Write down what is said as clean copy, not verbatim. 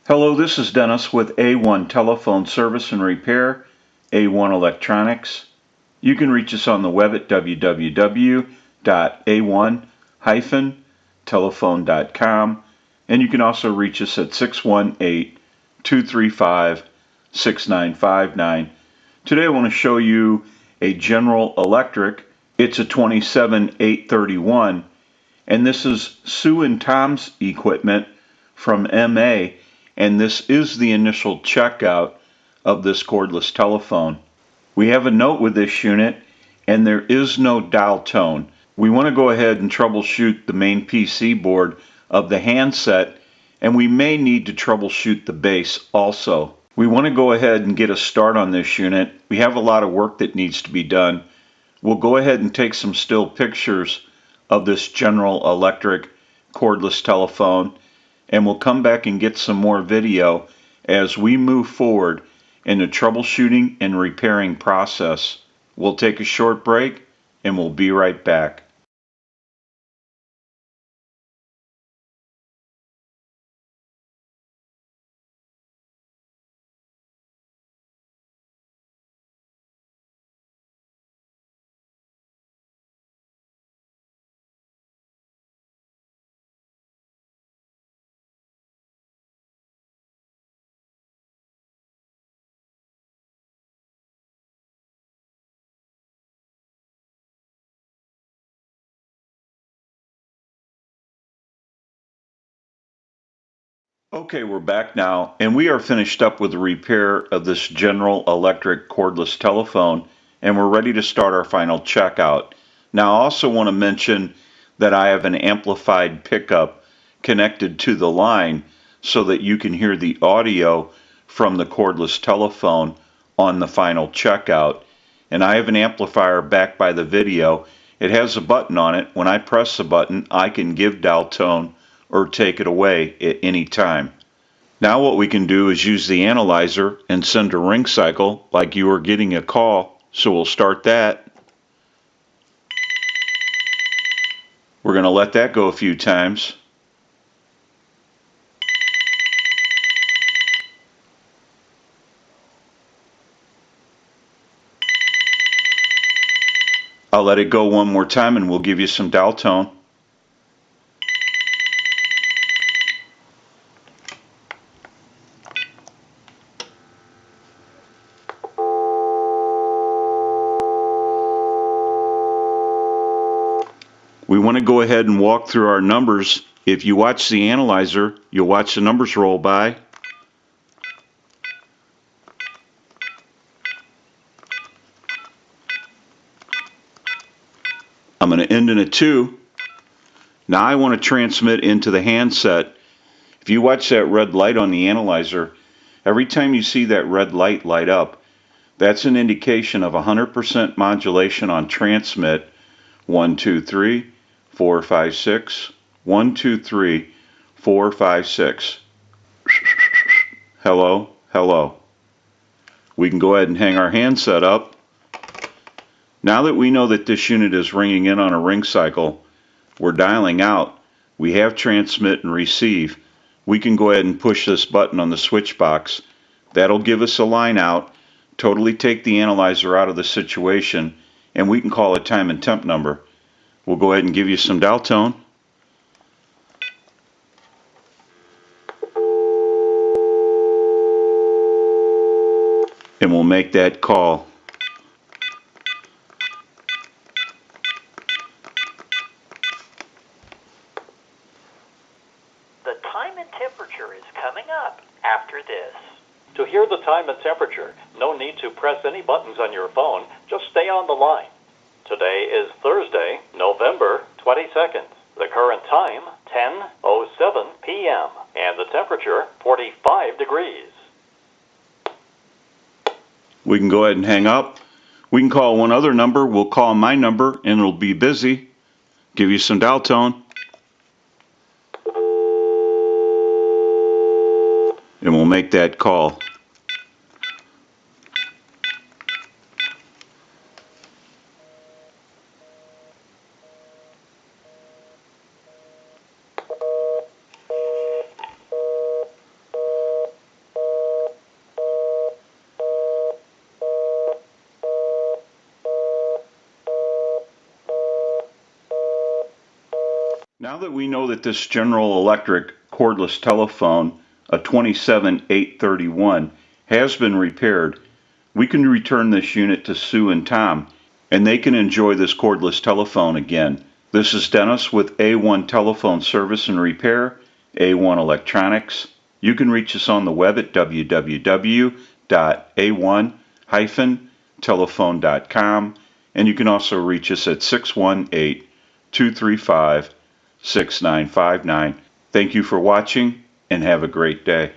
Hello, this is Dennis with A1 Telephone Service and Repair, A1 Electronics. You can reach us on the web at www.a1-telephone.com, and you can also reach us at 618-235-6959. Today I want to show you a General Electric. It's a 27831, and this is Sue and Tom's equipment from MA. And this is the initial checkout of this cordless telephone. We have a note with this unit, and there is no dial tone. We want to go ahead and troubleshoot the main PC board of the handset, and we may need to troubleshoot the base also. We want to go ahead and get a start on this unit. We have a lot of work that needs to be done. We'll go ahead and take some still pictures of this General Electric cordless telephone, and we'll come back and get some more video as we move forward in the troubleshooting and repairing process. We'll take a short break and we'll be right back. Okay, we're back now, and we are finished up with the repair of this General Electric cordless telephone, and we're ready to start our final checkout. Now, I also want to mention that I have an amplified pickup connected to the line so that you can hear the audio from the cordless telephone on the final checkout. And I have an amplifier backed by the video. It has a button on it. When I press the button, I can give dial tone or take it away at any time. Now what we can do is use the analyzer and send a ring cycle like you were getting a call. So we'll start that. We're going to let that go a few times. I'll let it go one more time and we'll give you some dial tone. We want to go ahead and walk through our numbers. If you watch the analyzer, you'll watch the numbers roll by. I'm going to end in a 2. Now I want to transmit into the handset. If you watch that red light on the analyzer, every time you see that red light light up, that's an indication of 100% modulation on transmit. 1, 2, 3, 4, 5, 6. 1, 2, 3, 4, 5, 6. Hello, hello. We can go ahead and hang our handset up. Now that we know that this unit is ringing in on a ring cycle, we're dialing out. We have transmit and receive. We can go ahead and push this button on the switch box. That'll give us a line out, totally take the analyzer out of the situation, and we can call a time and temp number. We'll go ahead and give you some dial tone. And we'll make that call. The time and temperature is coming up after this. To hear the time and temperature, no need to press any buttons on your phone. Just stay on the line. Today is Thursday, November 22nd. The current time, 10:07 p.m. and the temperature, 45 degrees. We can go ahead and hang up. We can call one other number. We'll call my number and it'll be busy. Give you some dial tone. And we'll make that call. Now that we know that this General Electric cordless telephone, a 27831, has been repaired, we can return this unit to Sue and Tom, and they can enjoy this cordless telephone again. This is Dennis with A1 Telephone Service and Repair, A1 Electronics. You can reach us on the web at www.a1-telephone.com, and you can also reach us at 618-235-6959. Thank you for watching, and have a great day.